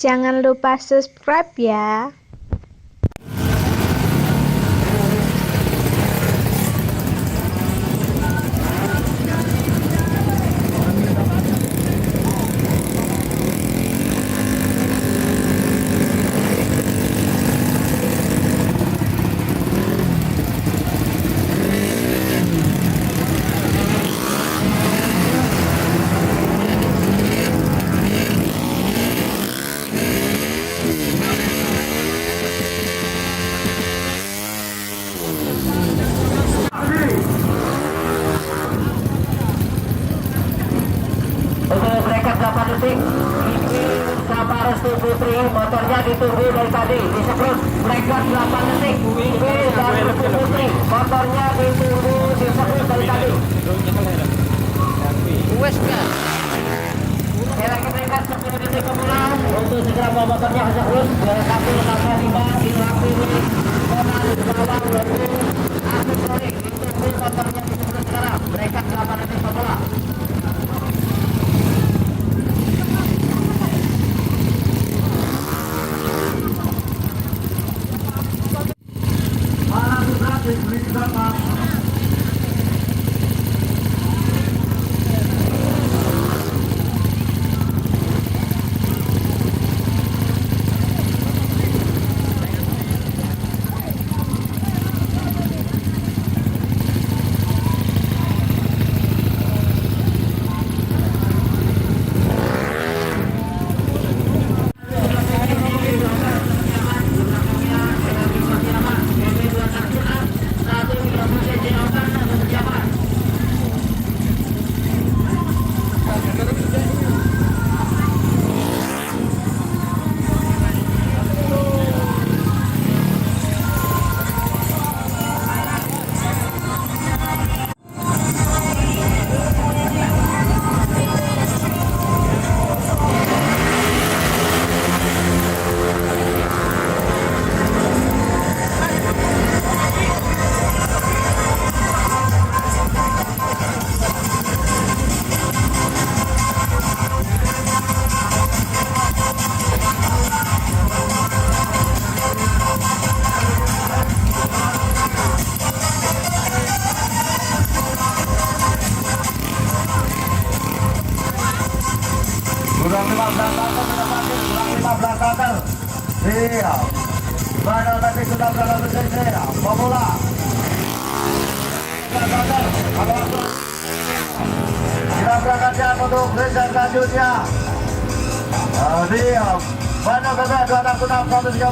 Jangan lupa subscribe ya. Untuk bracket 8 detik ini sama Restu Putri, motornya ditunggu dari tadi disebut bracket 8 detik ini dari Restu Putri, motornya ditunggu disebut dari tadi. Wes kan? Lagi bracket 10 detik kemudian untuk segera bawa motornya ke Zahrus 2185 dilakui Kona Bawang Lalu Aku Sore ditunggu motornya disebut sekarang bracket 8 detik pemula. Kurang 15 meter. Siap. Final tadi sudah berapa cc? Pemula. 15 meter. Kita berangkatkan untuk race selanjutnya. Siap. Final tadi 26 130.